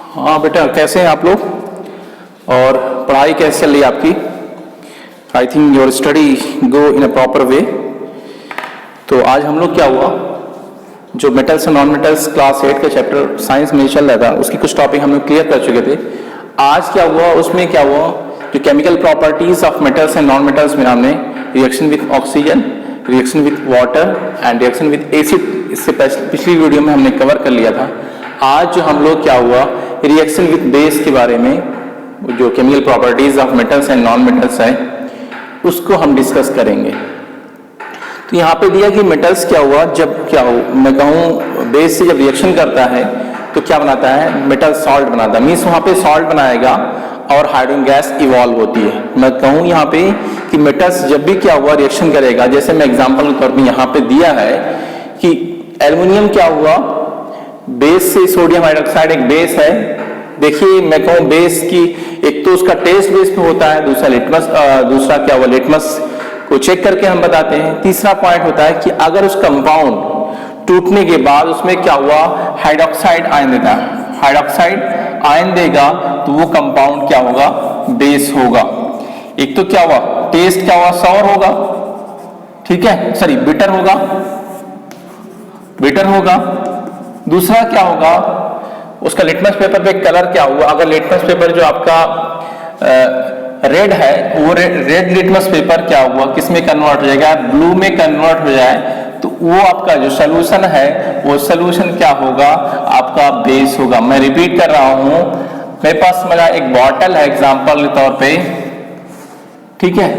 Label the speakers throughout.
Speaker 1: हाँ बेटा, कैसे हैं आप लोग और पढ़ाई कैसे चल रही है आपकी? I think your study go in a proper way. तो आज हम लोग क्या हुआ, जो मेटल्स और नॉन मेटल्स क्लास 8 का चैप्टर साइंस में चल रहा था उसकी कुछ टॉपिक हम लोग क्लियर कर चुके थे। आज क्या हुआ, उसमें क्या हुआ, जो chemical properties of metals and non metals में हमने reaction with oxygen, reaction with water and reaction with acid, इससे पिछली वीडियो में हमने कवर कर लिया था। आज जो हम लोग क्या हुआ, रिएक्शन विथ बेस के बारे में, जो chemical properties of metals and non metals है उसको हम डिस्कस करेंगे। तो यहाँ पे दिया कि मेटल्स क्या हुआ, जब क्या हो, मैं कहूँ बेस से जब रिएक्शन करता है तो क्या बनाता है, मेटल सॉल्ट बनाता है, मीन्स वहाँ पे सॉल्ट बनाएगा और हाइड्रोजन गैस इवॉल्व होती है। मैं कहूँ यहाँ पे कि मेटल्स जब भी क्या हुआ रिएक्शन करेगा, जैसे मैं एग्जाम्पल के तौर पर यहाँ पे दिया है कि एल्युमिनियम क्या हुआ, बेस से सोडियम हाइड्रोक्साइड एक बेस है। देखिए मैं कहूँ बेस की एक तो उसका टेस्ट बेस पे होता है, दूसरा लिटमस, दूसरा क्या हुआ लिटमस को चेक करके हम बताते हैं। तीसरा पॉइंट होता है कि अगर उस कंपाउंड टूटने के बाद उसमें क्या हुआ, हाइड्रोक्साइड आयन देता है, हाइड्रोक्साइड आयन देगा तो वो कंपाउंड क्या होगा, बेस होगा। एक तो क्या हुआ, टेस्ट क्या हुआ, सॉर होगा, ठीक है, सॉरी बिटर होगा, बिटर होगा। दूसरा क्या होगा, उसका लिटमस पेपर पे कलर क्या हुआ, अगर लिटमस पेपर जो आपका रेड है वो रेड लिटमस पेपर क्या हुआ, किस में कन्वर्ट हो जाएगा, ब्लू में कन्वर्ट हो जाए तो वो आपका जो सोल्यूशन है वो सोल्यूशन क्या होगा, आपका बेस होगा। मैं रिपीट कर रहा हूं, मेरे पास मेरा एक बॉटल है एग्जांपल के तौर पे, ठीक है,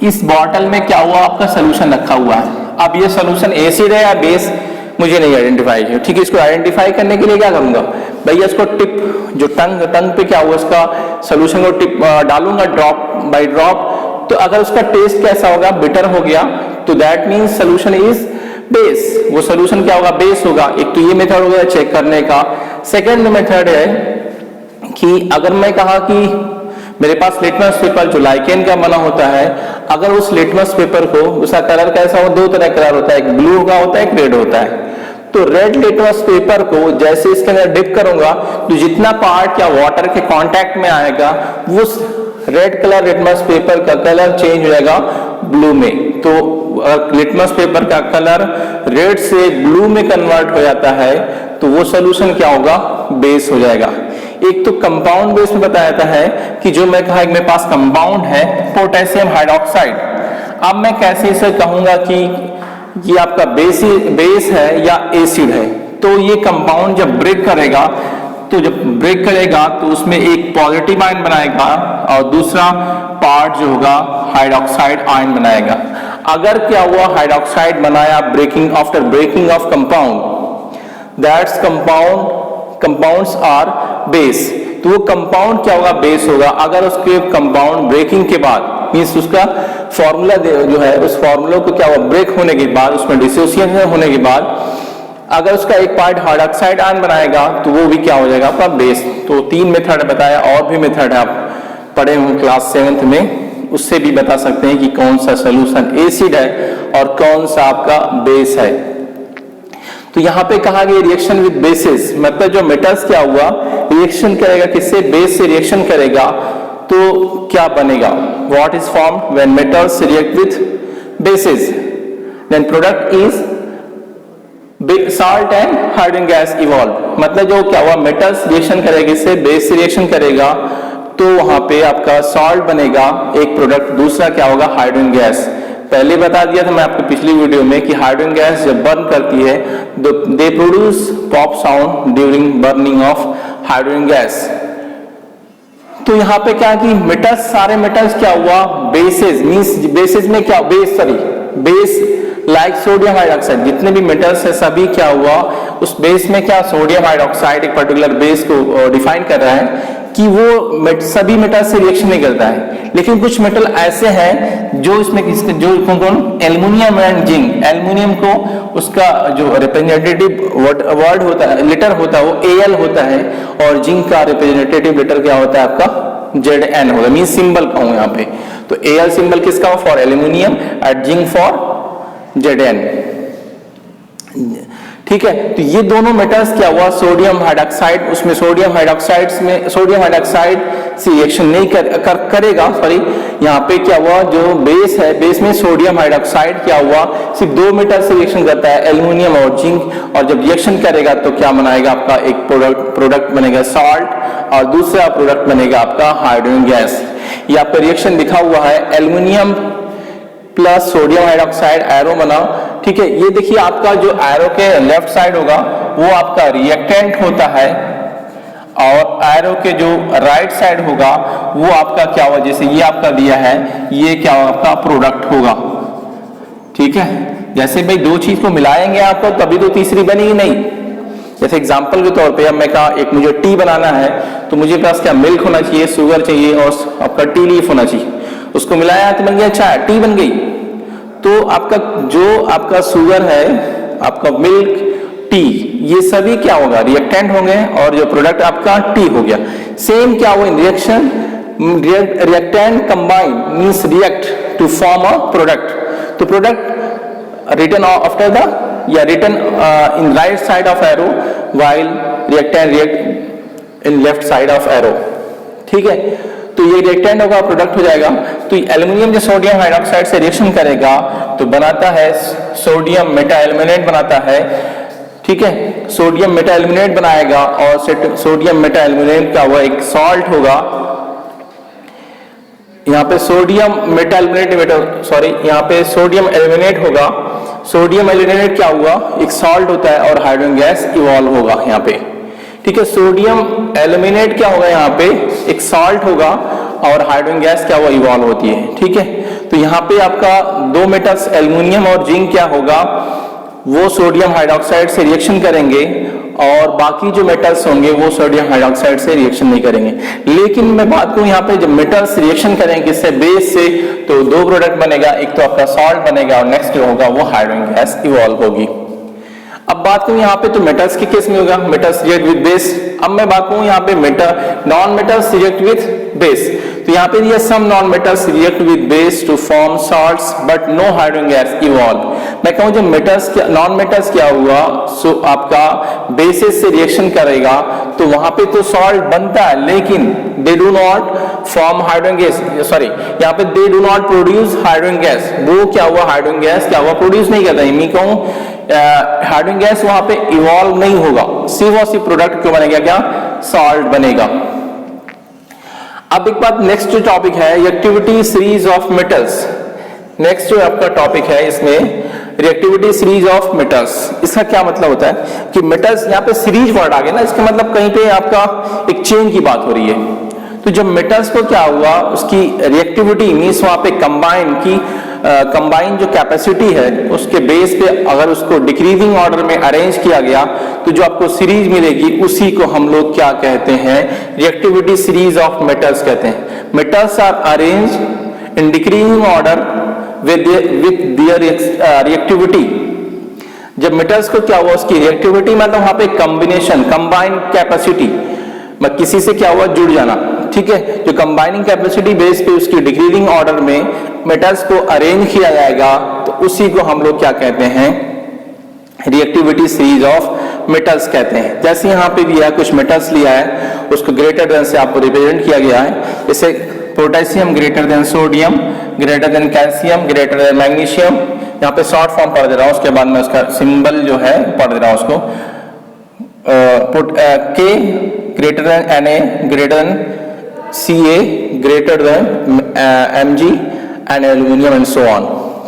Speaker 1: इस बॉटल में क्या हुआ, आपका सोल्यूशन रखा हुआ है। अब ये सोल्यूशन एसिड है या बेस मुझे नहीं आइडेंटिफाई है, ठीक है। इसको आइडेंटिफाई करने के लिए क्या करूंगा भैया, इसको टिप जो टंग पे क्या हुआ, इसका सोल्यूशन को टिप डालूंगा ड्रॉप बाय ड्रॉप, तो अगर उसका टेस्ट कैसा होगा, बिटर हो गया, तो that means solution is base, वो सोल्यूशन क्या होगा, बेस होगा। एक तो ये मेथड हो गया चेक करने का। सेकेंड मेथड है कि अगर मैं कहा कि मेरे पास लिटमस पेपर जो लाइकेन का बना होता है, अगर उस लिटमस पेपर को, उसका कलर कैसा हो, दो तरह कलर होता है, एक ब्लू का होता है, एक रेड होता है। तो रेड लिटमस पेपर को जैसे इसके अंदर डिप करूंगा तो जितना पार्ट क्या वाटर के कांटेक्ट में आएगा वो रेड कलर लिटमस पेपर का कलर चेंज हो जाएगा ब्लू में। तो लिटमस पेपर का कलर रेड से ब्लू में कन्वर्ट हो जाता है तो वो सोल्यूशन क्या होगा, बेस हो जाएगा। एक तो कंपाउंड बेस में बताया जाता है कि जो मैं कहा मेरे पास कंपाउंड है पोटेशियम हाइड्रोक्साइड, अब मैं कैसे इसे कहूंगा कि ये आपका बेस है या एसिड है। तो ये कंपाउंड जब ब्रेक करेगा, तो जब ब्रेक करेगा तो उसमें एक पॉजिटिव आयन बनाएगा और दूसरा पार्ट जो होगा हाइड्रोक्साइड आयन बनाएगा। अगर क्या हुआ, हाइड्रोक्साइड बनाया breaking, after breaking of compound, that's compounds are base, तो वो कंपाउंड क्या होगा, बेस होगा। अगर उसके कंपाउंड ब्रेकिंग के बाद मीन्स उसका फॉर्मूला जो है, उस फॉर्मूला को क्या हुआ, ब्रेक होने के बाद, उसमें डिसोसिएशन होने के बाद अगर उसका एक पार्ट हाइड्रोक्साइड आयन बनाएगा तो वो भी क्या हो जाएगा, आपका बेस। तो तीन मेथड बताया, और भी मेथड है, आप पढ़े होंगे क्लास 7 में, उससे भी बता सकते हैं कि कौन सा सोल्यूशन एसिड है और कौन सा आपका बेस है। तो यहाँ पे कहा गया रिएक्शन विद बेसिस, मतलब जो मेटल्स क्या हुआ रिएक्शन करेगा, किससे, बेस से रिएक्शन करेगा तो क्या बनेगा, what is formed when metals react with basis, then product is salt and hydrogen gas evolve. मतलब जो क्या हुआ, मेटल्स रिएक्शन करेगा, इससे बेस से रिएक्शन करेगा तो वहां पे आपका सॉल्ट बनेगा एक प्रोडक्ट, दूसरा क्या होगा, हाइड्रोजन गैस। पहले बता दिया था मैं आपको पिछली वीडियो में कि हाइड्रोजन गैस जब बर्न करती है they produce pop sound during burning of hydrogen gas. तो यहाँ पे क्या कि मेटल्स, सारे मेटल्स क्या हुआ, बेसिस, मींस बेसिस में क्या, बेस लाइक सोडियम हाइड्रोक्साइड, जितने भी मेटल्स है सभी क्या हुआ, उस बेस में क्या, सोडियम हाइड्रोक्साइड एक पर्टिकुलर बेस को डिफाइन कर रहा है कि वो सभी मेटल से रिएक्शन नहीं करता है। लेकिन कुछ मेटल ऐसे हैं जो इसमें जो कौन, एल्युमिनियम एंड जिंक, एल्युमिनियम को उसका जो रिप्रेजेंटेटिव वर्ड होता है, लेटर होता है वो Al होता है, और जिंक का रिप्रेजेंटेटिव लेटर क्या होता है, आपका Zn होगा, मीन सिंबल कहूं यहाँ पे। तो Al सिंबल किसका, for aluminium, and zinc for Zn। ठीक है। तो ये दोनों मेटल्स क्या हुआ, सोडियम हाइड्रोक्साइड, उसमें सोडियम हाइड्रोक्साइड से रिएक्शन नहीं करेगा, सॉरी, यहाँ पे क्या हुआ, जो बेस है, बेस में सोडियम हाइड्रोक्साइड क्या हुआ, सिर्फ दो मेटल से रिएक्शन करता है, एल्युमिनियम और जिंक, और जब रिएक्शन करेगा तो क्या बनाएगा, आपका एक प्रोडक्ट बनेगा सॉल्ट, और दूसरा प्रोडक्ट बनेगा आपका हाइड्रोजन गैस। ये आपका रिएक्शन लिखा हुआ है, aluminium plus sodium hydroxide, arrow बना, ठीक है। ये देखिए आपका जो एरो के लेफ्ट साइड होगा वो आपका रिएक्टेंट होता है, और एरो के जो राइट साइड होगा वो आपका क्या होगा, जैसे ये आपका दिया है, ये क्या होगा, आपका प्रोडक्ट होगा, ठीक है। जैसे भाई दो चीज को मिलाएंगे आपको तभी तो तीसरी बनेगी नहीं। जैसे एग्जांपल के तौर पे अब मैं कहा एक मुझे टी बनाना है, तो मुझे पास क्या मिल्क होना चाहिए, शुगर चाहिए, और आपका टी लीफ होना चाहिए, उसको मिलाया तो बन गया चाय, टी बन गई। तो आपका जो आपका शुगर है, आपका मिल्क, टी, ये सभी क्या होगा, रिएक्टेंट होंगे, और जो प्रोडक्ट आपका टी हो गया। सेम क्या हुआ in reaction, reactant combine means react to form a product. तो प्रोडक्ट रिटन आफ्टर द या written in right side of arrow, while reactant react in left side of arrow, ठीक है। तो ये रिएक्टेंट होगा, प्रोडक्ट हो जाएगा। तो एल्युमिनियम जो सोडियम हाइड्रोक्साइड से रिएक्शन करेगा तो बनाता है सोडियम मेटा एल्यूमिनेट बनाता है, ठीक है। सोडियम मेटा एल्यूमिनेट बनाएगा, और सोडियम मेटा एल्यूमिनेट का वो एक सॉल्ट होगा। यहाँ पे सोडियम मेटा एल्यूमिनेट, सॉरी, यहाँ पे सोडियम एल्यूमिनेट होगा। सोडियम एल्यूमिनेट क्या हुआ, एक सॉल्ट होता है, और हाइड्रोजन गैस इवॉल्व होगा यहाँ पे, ठीक है। सोडियम एल्यूमिनेट क्या होगा, यहाँ पे एक सॉल्ट होगा, और हाइड्रोजन गैस क्या हुआ, इवॉल्व होती है, ठीक है। तो यहाँ पे आपका दो मेटल्स एल्युमिनियम और जिंक क्या होगा, वो सोडियम हाइड्रोक्साइड से रिएक्शन करेंगे, और बाकी जो मेटल्स होंगे वो सोडियम हाइड्रोक्साइड से रिएक्शन नहीं करेंगे। लेकिन मैं बात करूं यहाँ पे जब मेटल्स रिएक्शन करेंगे किससे, बेस से, तो दो प्रोडक्ट बनेगा, एक तो आपका सॉल्ट बनेगा, और नेक्स्ट जो होगा वो हाइड्रोजन गैस इवॉल्व होगी। अब बात करूं यहाँ पे तो मेटल्स के केस में होगा, मेटल्स रिएक्ट विद बेस। अब मैं बात करूं यहाँ पे non metals react with base, तो यहाँ पे दिया some non metals react with base to form salts but no hydrogen gas evolve. मैं कहूं जब मेटल्स नॉन मेटल्स क्या हुआ, सो आपका बेसिस से रिएक्शन करेगा तो वहां पे तो सॉल्ट बनता है, लेकिन they do not form hydrogen gas, sorry यहाँ पे they do not produce hydrogen gas. वो क्या हुआ, हाइड्रोजन गैस क्या हुआ, प्रोड्यूस नहीं करता। मैं कहूं हाइड्रोजन गैस वहां पे इवॉल्व नहीं होगा, सिर्फ और सिर्फ प्रोडक्ट क्यों बनेगा, क्या सॉल्ट बनेगा। अब एक बात, नेक्स्ट जो टॉपिक है reactivity series of metals. Next जो आपका टॉपिक है इसमें रिएक्टिविटी सीरीज ऑफ मेटल्स। इसका क्या मतलब होता है कि मेटल्स, यहाँ पे सीरीज वर्ड आ गया ना, इसका मतलब कहीं पे आपका एक चेन की बात हो रही है। तो जब मेटल्स को क्या हुआ, उसकी रिएक्टिविटी मींस वहां पे कंबाइन जो कैपेसिटी है उसके बेस पे अगर उसको डिक्रीजिंग ऑर्डर में अरेंज किया गया तो जो आपको सीरीज मिलेगी उसी को हम लोग क्या कहते हैं, रिएक्टिविटी सीरीज ऑफ मेटल्स कहते हैं। Metals are arrange in decreasing order with their reactivity. जब मेटल्स को क्या हुआ, उसकी रिएक्टिविटी मतलब वहां पे कॉम्बिनेशन, कंबाइन कैपेसिटी, किसी से क्या हुआ, जुड़ जाना, ठीक है। जो कंबाइनिंग कैपेसिटी बेस पे उसकी डिक्रीजिंग ऑर्डर में मेटल्स को अरेंज किया जाएगा तो उसी को हम लोग क्या कहते हैं, रिएक्टिविटी सीरीज ऑफ मेटल्स कहते हैं। जैसे यहाँ पे दिया कुछ मेटल्स लिया है, उसको ग्रेटर देन से आपको रिप्रेजेंट किया गया है। जैसे potassium greater than sodium, greater than calcium, greater than magnesium. यहाँ पे शॉर्ट फॉर्म पढ़ दे रहा हूँ, उसके बाद में उसका सिंबल जो है पढ़ दे रहा हूँ उसको। के greater than Na, greater than Ca, greater than Mg and aluminium and so on,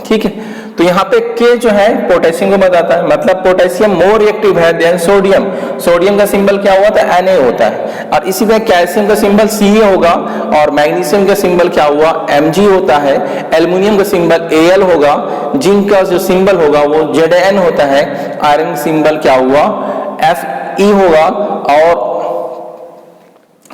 Speaker 1: ठीक है। तो यहाँ पे K जो है पोटेशियम को बताता है, मतलब पोटेशियम मोर रिएक्टिव है देन सोडियम। सोडियम का सिंबल क्या हुआ था, Na होता है। और इसी तरह कैल्शियम का सिंबल Ca होगा, और मैग्नीशियम का सिंबल क्या हुआ, Mg होता है। एल्यूमिनियम का सिंबल Al होगा। जिंक का जो सिंबल होगा वो Zn होता है। आयरन सिंबल क्या हुआ, Fe होगा। और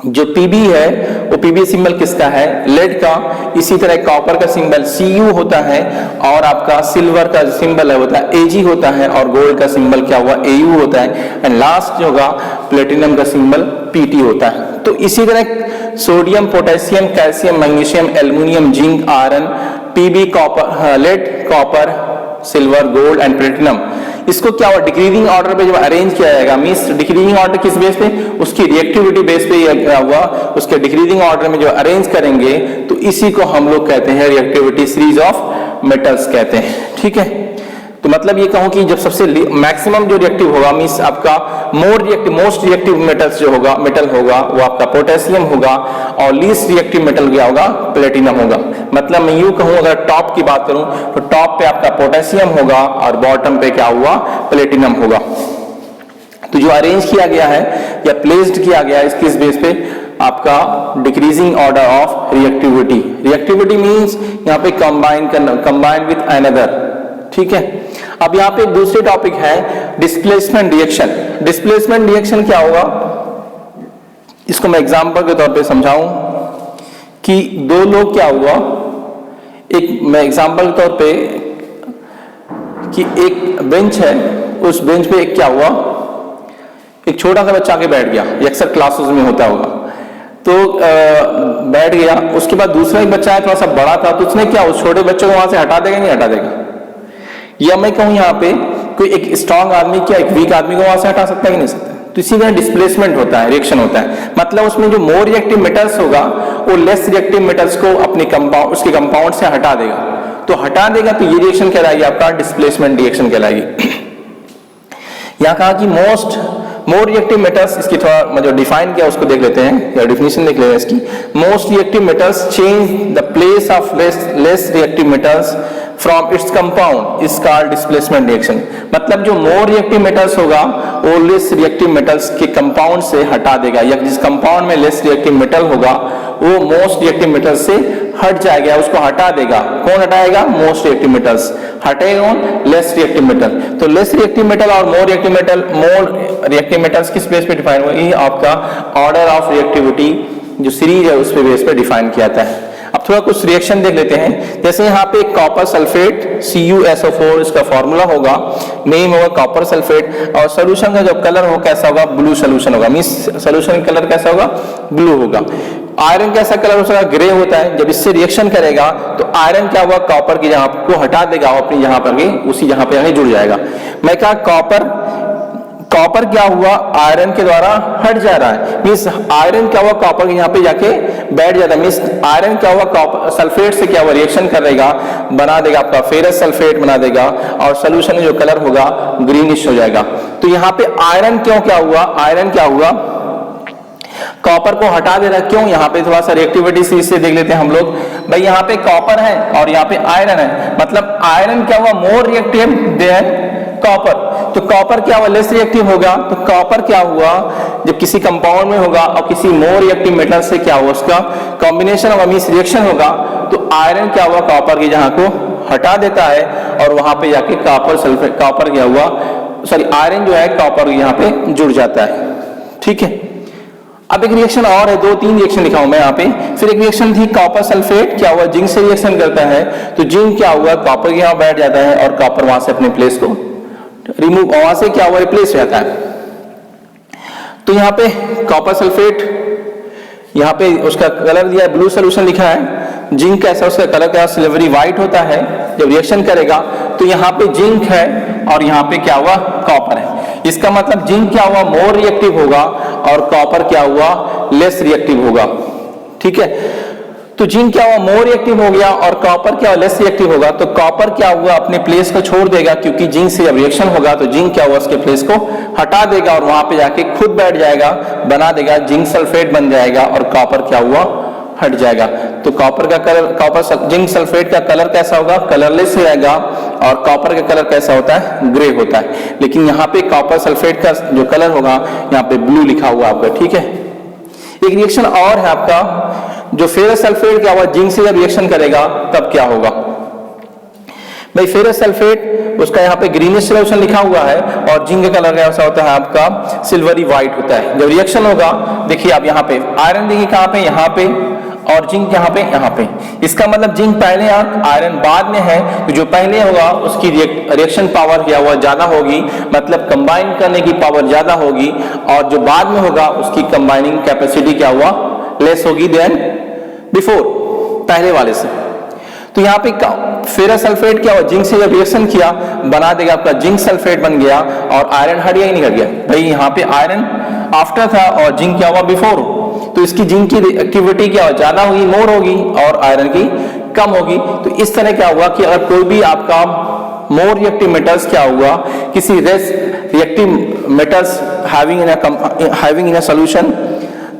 Speaker 1: जो Pb है वो Pb सिंबल किसका है, लेड का। इसी तरह कॉपर का सिंबल Cu होता है, और आपका सिल्वर का सिंबल है होता है Ag होता है, और गोल्ड का सिंबल क्या हुआ, Au होता है। एंड लास्ट जो होगा प्लेटिनम का सिंबल Pt होता है। तो इसी तरह sodium, potassium, calcium, magnesium, aluminium, zinc, iron, Pb, copper, lead, copper, silver, gold and platinum, इसको क्या हुआ, डिक्रीजिंग ऑर्डर पे जब अरेंज किया जाएगा, मींस डिक्रीजिंग ऑर्डर किस बेस पे, उसकी रिएक्टिविटी बेस पे क्या हुआ, उसके डिक्रीजिंग ऑर्डर में जो अरेंज करेंगे तो इसी को हम लोग कहते हैं रिएक्टिविटी सीरीज ऑफ मेटल्स कहते हैं। ठीक है, तो मतलब ये कहूं कि जब सबसे मैक्सिमम जो रिएक्टिव होगा, मींस आपका मोस्ट रिएक्टिव मेटल्स जो होगा, मेटल होगा वो आपका पोटेशियम होगा, और लीस्ट रिएक्टिव मेटल क्या होगा, प्लेटिनम होगा। मतलब मैं यूं कहूं, अगर टॉप की बात करूं तो टॉप पे आपका पोटेशियम होगा और बॉटम पे क्या हुआ, प्लेटिनम होगा। तो जो अरेंज किया गया है या प्लेस्ड किया गया है किस बेस पे, आपका decreasing order of reactivity. Reactivity means यहाँ पे कंबाइन विथ अनदर। ठीक है, अब यहाँ पे दूसरे टॉपिक है डिस्प्लेसमेंट रिएक्शन। डिस्प्लेसमेंट रिएक्शन क्या होगा, इसको मैं एग्जांपल के तौर पे समझाऊं कि दो लोग क्या हुआ, एक मैं एग्जांपल के तौर पे कि एक बेंच है, उस बेंच पे एक क्या हुआ, एक छोटा सा बच्चा आके बैठ गया, अक्सर क्लासेस में होता होगा, तो बैठ गया। उसके बाद दूसरा एक बच्चा है थोड़ा सा बड़ा था, तो उसने क्या उस छोटे बच्चे को वहां से हटा देगा, नहीं हटा देगा, या मैं कहूं यहाँ पे कोई एक स्ट्रांग आदमी क्या एक वीक आदमी को वहां से हटा सकता है कि नहीं सकता। तो इसी तरह डिस्प्लेसमेंट होता है, रिएक्शन होता है, मतलब उसमें जो मोर रिएक्टिव मेटल्स होगा वो लेस रिएक्टिव मेटल्स को अपने कंपाउंड, उसके कंपाउंड से हटा देगा। तो हटा देगा तो ये रिएक्शन कहलाएगी आपका डिस्प्लेसमेंट रिएक्शन कहलाएगी। यहाँ कहा कि मोर रिएक्टिव मेटल्स, इसकी थोड़ा मतलब डिफाइन किया उसको देख लेते हैं या डेफिनेशन देख लेते हैं इसकी। Most reactive metals change the place of less reactive metals from its compound is called displacement reaction. मतलब जो मोर रिएक्टिव मेटल्स होगा वो लेस रिएक्टिव मेटल्स के कंपाउंड से हटा देगा, या जिस कंपाउंड में लेस रिएक्टिव मेटल होगा वो मोस्ट रिएक्टिव मेटल से हट जाएगा, उसको हटा देगा। कौन हटाएगा, मोस्ट रिएक्टिव मेटल्स हटेगा, कौन, लेस रिएक्टिव मेटल। तो लेस रिएक्टिव मेटल और मोर रिएक्टिव मेटल्स किस बेस पे डिफाइन हुआ, ये आपका ऑर्डर ऑफ रिएक्टिविटी जो सीरीज है उस पे बेस पे डिफाइन किया जाता है। अब थोड़ा कुछ रिएक्शन देख लेते हैं। जैसे यहाँ पे कॉपर सल्फेट CuSO4 इसका फॉर्मूला होगा, नेम होगा कॉपर सल्फेट, और सोल्यूशन का जो कलर हो कैसा होगा, ब्लू सोल्यूशन होगा, मींस सोल्यूशन का कलर कैसा होगा, ब्लू होगा। आयरन कैसा कलर होगा, ग्रे होता है। जब इससे रिएक्शन करेगा तो आयरन क्या हुआ, कॉपर की जहां को हटा देगा, अपनी जहां पर उसी जहां पे जुड़ जाएगा। मैं कहा कॉपर क्या हुआ, आयरन के द्वारा हट जा रहा है, मींस आयरन क्या हुआ, कॉपर के यहाँ पे जाके बैठ जाता है, मींस आयरन क्या हुआ, कॉपर सल्फेट से क्या हुआ, रिएक्शन करेगा, बना देगा आपका फेरस सल्फेट बना देगा, और सोल्यूशन में जो कलर होगा ग्रीनिश हो जाएगा। तो यहाँ पे आयरन क्या हुआ, कॉपर को हटा दे रहा है। क्यों, यहाँ पे थोड़ा सा रिएक्टिविटी से देख लेते हैं हम लोग। भाई यहाँ पे कॉपर है और यहाँ पे आयरन है, मतलब आयरन क्या हुआ, मोर रिएक्टिव देन कॉपर। तो कॉपर क्या हुआ, लेस रिएक्टिव होगा। तो कॉपर क्या हुआ, जब किसी कंपाउंड में होगा और किसी मोर रिएक्टिव मेटल से क्या हुआ, उसका कॉम्बिनेशन होगा, मींस रिएक्शन होगा, तो आयरन क्या हुआ, कॉपर की जहां को हटा देता है और वहां पे जाके कॉपर क्या हुआ, आयरन जो है कॉपर यहाँ पे जुड़ जाता है। ठीक है, अब एक रिएक्शन और है, 2-3 रिएक्शन लिखा हूं मैं यहाँ पे। फिर एक रिएक्शन थी कॉपर सल्फेट, क्या हुआ, जिंक से रिएक्शन करता है, तो जिंक क्या हुआ, कॉपर के यहाँ बैठ जाता है और कॉपर वहां से अपने प्लेस को रिमूव, वहां से क्या हुआ, रिप्लेस हो जाता है। तो यहाँ पे कॉपर सल्फेट, यहाँ पे उसका कलर दिया है, ब्लू सोल्यूशन लिखा है। जिंक कैसा, उसका कलर क्या, सिल्वरी व्हाइट होता है। जब रिएक्शन करेगा तो यहाँ पे जिंक है और यहाँ पे क्या हुआ, कॉपर है। इसका मतलब जिंक क्या हुआ, मोर रिएक्टिव होगा और कॉपर क्या हुआ, लेस रिएक्टिव होगा। ठीक है, तो जिंक क्या हुआ, मोर रिएक्टिव हो गया और कॉपर क्या हुआ, लेस रिएक्टिव होगा। तो कॉपर क्या हुआ, अपने प्लेस को छोड़ देगा, क्योंकि जिंक से जब रिएक्शन होगा तो जिंक क्या हुआ, उसके प्लेस को हटा देगा और वहां पे जाके खुद बैठ जाएगा, बना देगा, जिंक सल्फेट बन जाएगा और कॉपर क्या हुआ, हट जाएगा। तो कॉपर का कलर, जिंक सल्फेट का कलर कैसा होगा, कलरलेस हो जाएगा, और कॉपर का कलर कैसा होता है, ग्रे होता है। लेकिन यहाँ पे कॉपर सल्फेट का जो कलर होगा यहाँ पे ब्लू लिखा हुआ आपका। ठीक है, एक रिएक्शन और है आपका, जो फेरस सल्फेट क्या हुआ, जिंक से जब रिएक्शन करेगा तब क्या होगा। भाई फेरस सल्फेट, उसका यहाँ पे ग्रीनिश सोल्यूशन लिखा हुआ है और जिंक का कलर कैसा होता है आपका, सिल्वरी व्हाइट होता है। जब रिएक्शन होगा, देखिए आप यहाँ पे आयरन देखिए कहाँ पे, यहाँ पे, और जिंक यहाँ पे। इसका मतलब जिंक पहले और आयरन बाद में है, तो जो पहले होगा उसकी रिएक्शन पावर क्या हुआ, ज्यादा होगी, मतलब कंबाइन करने की पावर ज्यादा होगी, और जो बाद में होगा उसकी कंबाइनिंग कैपेसिटी क्या हुआ, लेस होगी देन बिफोर, पहले वाले से। तो यहाँ पे फेरस सल्फेट क्या हुआ, जिंक से जब रिएक्शन किया बना देगा आपका जिंक सल्फेट बन गया, और आयरन हट गया ही नहीं हट गया भाई, यहाँ पे आयरन आफ्टर था और जिंक क्या हुआ बिफोर, तो इसकी जिंक की एक्टिविटी क्या हो, ज्यादा होगी, मोर होगी, और आयरन की कम होगी। तो इस तरह क्या हुआ कि अगर कोई भी आपका मोर रिएक्टिव मेटल्स क्या हुआ, किसी race reactive metals having in a solution,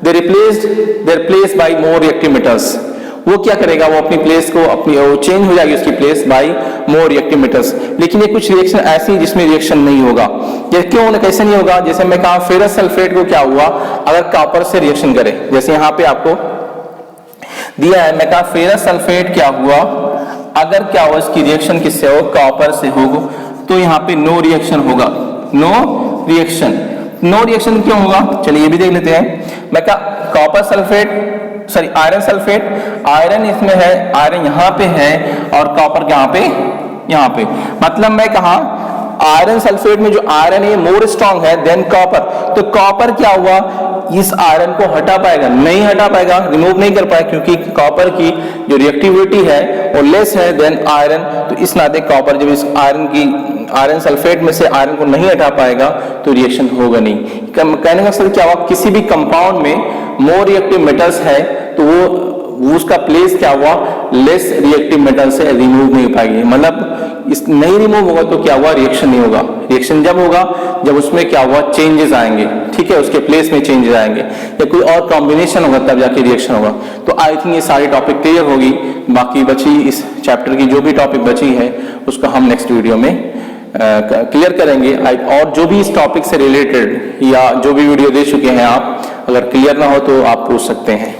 Speaker 1: they replaced their place by more reactive metals, वो क्या करेगा, वो अपनी प्लेस को चेंज हो जाएगी उसकी place by more reactive metals. लेकिन ये कुछ रिएक्शन ऐसी जिसमें रिएक्शन नहीं होगा, ये क्यों, कैसे नहीं होगा, जैसे मैं कहा फेरस सल्फेट को क्या हुआ अगर कॉपर से रिएक्शन करे, जैसे यहाँ पे आपको दिया है, मैं कहा फेरस सल्फेट क्या हुआ अगर क्या हुआ इसकी रिएक्शन किससे हो, कॉपर से होगा, तो यहाँ पे नो रिएक्शन होगा, नो रिएक्शन। नो रिएक्शन क्यों होगा, चलिए ये भी देख लेते हैं। मैं कहा copper sulphate sorry iron sulphate, iron इसमें है, आयरन यहाँ पे है और कॉपर यहाँ पे, मतलब मैं कहा आयरन सल्फेट में जो आयरन है मोर स्ट्रांग है देन कॉपर, तो कॉपर क्या हुआ इस आयरन को हटा पाएगा, नहीं हटा पाएगा, रिमूव नहीं कर पाएगा, क्योंकि कॉपर की जो रिएक्टिविटी है वो लेस है देन आयरन। तो इस नाते कॉपर जब इस आयरन सल्फेट में से आयरन को नहीं हटा पाएगा तो रिएक्शन होगा नहीं। कहने का मतलब क्या हुआ, किसी भी कंपाउंड में मोर रिएक्टिव मेटल्स है तो वो उसका प्लेस क्या हुआ लेस रिएक्टिव मेटल से रिमूव नहीं पाएगी, मतलब इस नहीं रिमूव होगा तो क्या हुआ रिएक्शन नहीं होगा। रिएक्शन जब होगा जब उसमें क्या हुआ चेंजेस आएंगे, ठीक है, उसके प्लेस में चेंजेस आएंगे या कोई और कॉम्बिनेशन होगा तब जाके रिएक्शन होगा। तो आई थिंक ये सारी टॉपिक क्लियर होगी, बाकी बची इस चैप्टर की जो भी टॉपिक बची है उसको हम नेक्स्ट वीडियो में क्लियर करेंगे। और जो भी इस टॉपिक से रिलेटेड या जो भी वीडियो दे चुके हैं आप, अगर क्लियर ना हो तो आप पूछ सकते हैं।